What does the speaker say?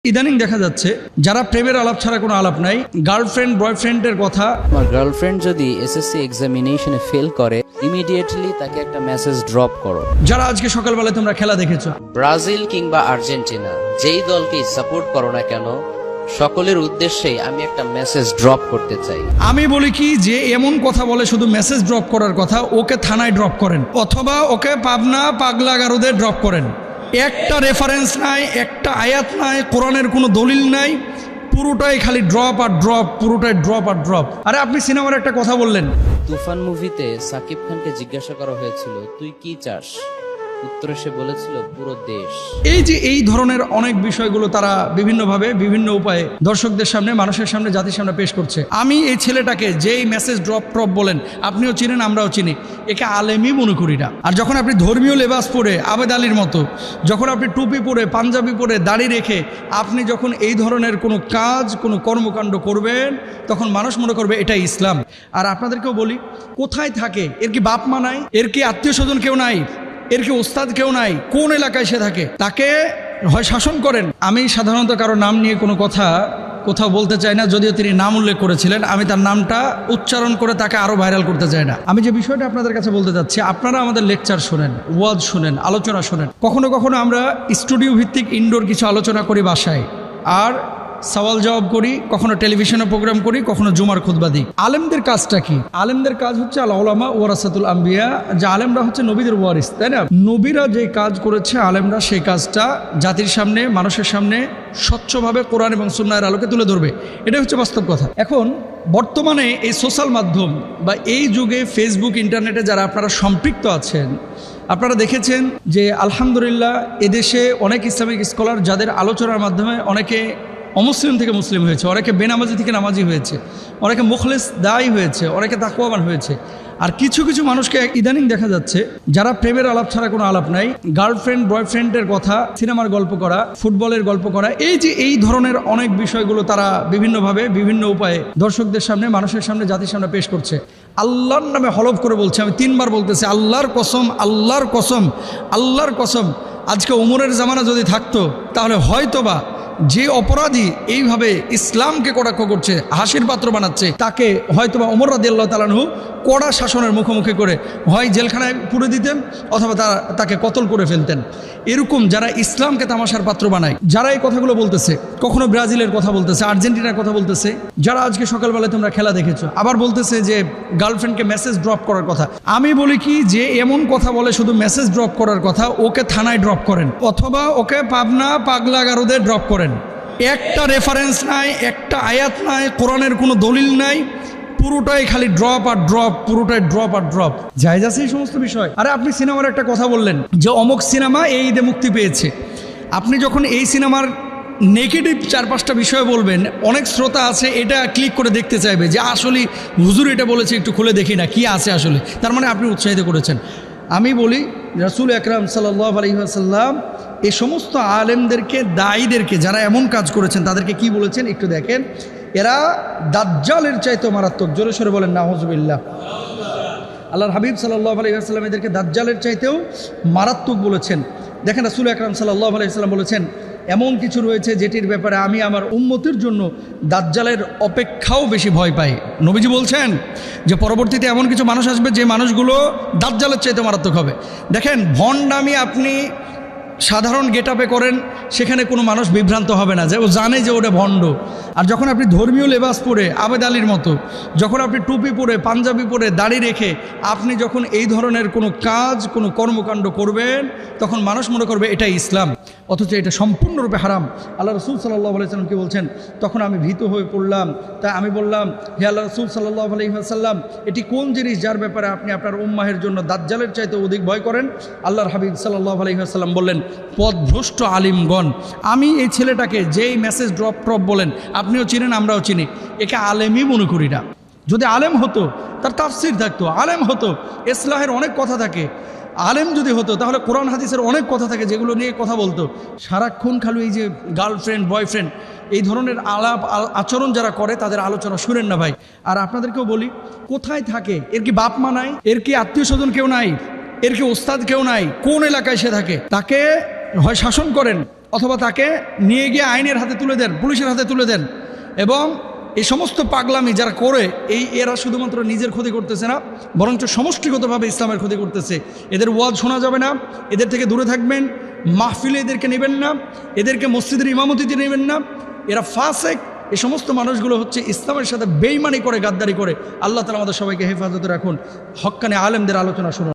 ইদানিং দেখা যাচ্ছে যারা প্রেমের আলাপ ছাড়া কোনো আলাপ নাই, গার্লফ্রেন্ড বয়ফ্রেন্ডের কথা। আমার গার্লফ্রেন্ড যদি এসএসসি এক্সামিনেশনে ফেল করে ইমিডিয়েটলি তাকে একটা মেসেজ ড্রপ করো। যারা আজকে সকালবেলায় তোমরা খেলা দেখেছো, ব্রাজিল কিংবা আর্জেন্টিনা যেই দলকেই সাপোর্ট করো না কেন, সকলের উদ্দেশ্যেই আমি একটা মেসেজ ড্রপ করতে চাই। আমি বলি কি যে এমন কথা বলে শুধু মেসেজ ড্রপ করার কথা, ওকে থানায় ড্রপ করেন অথবা ওকে পাবনা পাগলা গারদে ড্রপ করেন। একটা রেফারেন্স নাই, একটা আয়াত নাই, কোরআনের কোনো দলিল নাই, পুরোটাই খালি ড্রপ আর ড্রপ, পুরোটাই ড্রপ আর ড্রপ। আরে আপনি সিনেমার একটা কথা বললেন, তুফান মুভিতে সাকিব খানকে জিজ্ঞাসা করা হয়েছিল তুই কি চাস, উত্তরে সে বলেছিল পুরো দেশ। এই যে এই ধরনের অনেক বিষয়গুলো তারা বিভিন্নভাবে বিভিন্ন উপায়ে দর্শকদের সামনে, মানুষের সামনে, জাতির সামনে পেশ করছে। আমি এই ছেলেটাকে যেই মেসেজ ড্রপ বলেন, আপনিও চিনেন আমরাও চিনি, একে আলেমই মনে করি না। আর যখন আপনি ধর্মীয় লেবাস পরে আবেদ আলীর মতো, যখন আপনি টুপি পরে পাঞ্জাবি পরে দাড়ি রেখে আপনি যখন এই ধরনের কোনো কাজ, কোনো কর্মকাণ্ড করবেন, তখন মানুষ মনে করবে এটাই ইসলাম। আর আপনাদেরকেও বলি, কোথায় থাকে এর কি বাপ মা নাই, এর কি আত্মীয় স্বজন কেউ নাই, এর কি ওস্তাদ কেউ নাই, কোন এলাকায় সে থাকে, তাকে হয় শাসন করেন। আমি সাধারণত কারো নাম নিয়ে কোনো কথা কোথাও বলতে চাই না, যদিও তিনি নাম উল্লেখ করেছিলেন। আমি তার নামটা উচ্চারণ করে তাকে আরো ভাইরাল করতে চাই না। আমি যে বিষয়টা আপনাদের কাছে বলতে চাচ্ছি, আপনারা আমাদের লেকচার শোনেন, ওয়াজ শোনেন, আলোচনা শোনেন। কখনো কখনো আমরা স্টুডিও ভিত্তিক ইনডোর কিছু আলোচনা করি বাসায়, আর সওয়াল জবাব করি, কখনো টেলিভিশনে প্রোগ্রাম করি, কখনো জুমার খুতবা দিই। আলেমদের কাজটা কি? আলেমদের কাজ হচ্ছে আল উলামা ওয়ারাসাতুল আম্বিয়া, যে আলেমরা হচ্ছে নবীদের ওয়ারিস, তাই না? নবীরা যে কাজ করেছে, আলেমরা সেই কাজটা জাতির সামনে, মানুষের সামনে স্বচ্ছভাবে কোরআন এবং সুন্নাহর আলোকে তুলে ধরবে। এটাই হচ্ছে বাস্তব কথা। এখন বর্তমানে এই সোশ্যাল মাধ্যম বা এই যুগে ফেসবুক, ইন্টারনেটে যারা আপনারা সম্পৃক্ত আছেন, আপনারা দেখেছেন যে আলহামদুলিল্লাহ এদেশে অনেক ইসলামিক স্কলার যাদের আলোচনার মাধ্যমে অনেকে অমুসলিম থেকে মুসলিম হয়েছে, অনেকে বেনামাজি থেকে নামাজি হয়েছে, অনেকে মুখলেস দায়ী হয়েছে, অনেকে তাকওয়াবান হয়েছে। আর কিছু কিছু মানুষকে ইদানিং দেখা যাচ্ছে যারা প্রেমের আলাপ ছাড়া কোনো আলাপ নাই, গার্লফ্রেন্ড বয়ফ্রেন্ডের কথা, সিনেমার গল্প করা, ফুটবলের গল্প করা, এই যে এই ধরনের অনেক বিষয়গুলো তারা বিভিন্নভাবে বিভিন্ন উপায়ে দর্শকদের সামনে, মানুষের সামনে, জাতির সামনে পেশ করছে। আল্লাহর নামে হলফ করে বলছে, আমি 3 বার বলতেছি, আল্লাহর কসম, আল্লাহর কসম, আল্লাহর কসম, আজকে ওমরের জামানা যদি থাকতো, তাহলে হয়তোবা যে অপরাধী এইভাবে ইসলামকে কটাক্ষ করছে, হাসির পাত্র বানাচ্ছে, তাকে হয়তোবা ওমর রাদিয়াল্লাহু তাআলা আনহু কড়া শাসনের মুখোমুখি করে হয় জেলখানায় পুরে দিতেন অথবা তাকে কতল করে ফেলতেন। এরকম যারা ইসলামকে তামাশার পাত্র বানায়, যারা এই কথাগুলো বলতেছে, কখনো ব্রাজিলের কথা বলতেছে, আর্জেন্টিনার কথা বলতেছে, যারা আজকে সকালবেলায় তোমরা খেলা দেখেছো, আবার বলতেছে যে গার্লফ্রেন্ডকে মেসেজ ড্রপ করার কথা। আমি বলি কি যে এমন কথা বলে শুধু মেসেজ ড্রপ করার কথা, ওকে থানায় ড্রপ করেন অথবা ওকে পাবনা পাগলা গারদে ড্রপ করেন। একটা রেফারেন্স নাই, একটা আয়াত নাই, কোরআনের কোনো দলিল নাই, পুরোটাই খালি ড্রপ আর ড্রপ, পুরোটাই ড্রপ আর ড্রপ। জায়েজ আছে এই সমস্ত বিষয়? আরে আপনি সিনেমার একটা কথা বললেন যে অমুক সিনেমা এই ঈদে মুক্তি পেয়েছে, আপনি যখন এই সিনেমার নেগেটিভ 4-5টা বিষয় বলবেন, অনেক শ্রোতা আছে এটা ক্লিক করে দেখতে চাইবে যে আসলে হুজুর এটা বলেছে, একটু খুলে দেখি না কি আছে আসলে, তার মানে আপনি উৎসাহিত করেছেন। আমি বলি রাসূল আকরাম সাল্লাল্লাহু আলাইহি ওয়াসাল্লাম এই সমস্ত আলেমদেরকে, দায়ীদেরকে, যারা এমন কাজ করেছেন, তাদেরকে কি বলেছেন একটু দেখেন। এরা দাজ্জালের চাইতেও মারাত্মক। জোরে সরে বলেন নাউযুবিল্লাহ। আল্লাহর হাবিব সাল্লাল্লাহু আলাইহি ওয়াসাল্লাম এদেরকে দাজ্জালের চাইতেও মারাত্মক বলেছেন। দেখেন রাসূল আকরাম সাল্লাল্লাহু আলাইহি ওয়াসাল্লাম বলেছেন, এমন কিছু রয়েছে যেটির ব্যাপারে আমি আমার উম্মতের জন্য দাজ্জালের অপেক্ষাও বেশি ভয় পাই। নবীজি বলছেন যে পরবর্তীতে এমন কিছু মানুষ আসবে যে মানুষগুলো দাজ্জালের চাইতে মারাত্মক হবে। দেখেন, ভণ্ডামি আপনি সাধারণ গেটআপে করেন, সেখানে কোনো মানুষ বিভ্রান্ত হবে না, যে ও জানে যে ওটা ভণ্ড। আর যখন আপনি ধর্মীয় লেবাস পরে আবেদ আলীর মতো, যখন আপনি টুপি পরে পাঞ্জাবি পরে দাড়ি রেখে আপনি যখন এই ধরনের কোনো কাজ, কোনো কর্মকাণ্ড করবেন, তখন মানুষ মনে করবে এটাই ইসলাম, অথচ এটা সম্পূর্ণরূপে হারাম। আল্লাহ রাসূল সাল্লাল্লাহু আলাইহি ওয়াসাল্লাম কি বলছেন? তখন আমি ভীত হয়ে পড়লাম। তাই আমি বললাম, হে আল্লাহ রাসূল সাল্লাল্লাহু আলাইহি ওয়াসাল্লাম, এটি কোন জিনিস যার ব্যাপারে আপনি আপনার উম্মাহের জন্য দাজ্জালের চাইতে অধিক ভয় করেন? আল্লাহর হাবিব সাল্লাল্লাহু আলাইহি ওয়াসাল্লাম বললেন, পথভ্রষ্ট আলিমগণ। আমি এই ছেলেটাকে যেই মেসেজ ড্রপ বলেন, আপনিও চিনেন আমরাও চিনি, একে আলেমই মনে করি না। যদি আলেম হতো তার তাফসির থাকতো, আলেম হতো ইসলাহের অনেক কথা থাকে, আলেম যদি হতো তাহলে কোরআন হাদিসের অনেক কথা থাকে যেগুলো নিয়ে কথা বলতো। সারাক্ষণ খালি এই যে গার্লফ্রেন্ড বয়ফ্রেন্ড এই ধরনের আলাপ আচরণ যারা করে, তাদের আলোচনা শুনেন না ভাই। আর আপনাদেরকেও বলি, কোথায় থাকে এর কি বাপ মা নাই, এর কি আত্মীয় স্বজন কেউ নাই, এর কি ওস্তাদ কেউ নাই, কোন এলাকায় সে থাকে, তাকে হয় শাসন করেন অথবা তাকে নিয়ে গিয়ে আইনের হাতে তুলে দেন, পুলিশের হাতে তুলে দেন। এবং এই সমস্ত পাগলামি যারা করে এরা শুধুমাত্র নিজের ক্ষতি করতেছে না, বরঞ্চ সমষ্টিগতভাবে ইসলামের ক্ষতি করতেছে। এদের ওয়াজ শোনা যাবে না, এদের থেকে দূরে থাকবেন, মাহফিলে এদেরকে নেবেন না, এদেরকে মসজিদের ইমামতিতে নেবেন না। এরা ফাসেক। এই সমস্ত মানুষগুলো হচ্ছে ইসলামের সাথে বেইমানি করে, গাদ্দারি করে। আল্লাহ তাআলা আমাদের সবাইকে হেফাজতে রাখুন। হক্কানে আলেমদের আলোচনা শুনুন।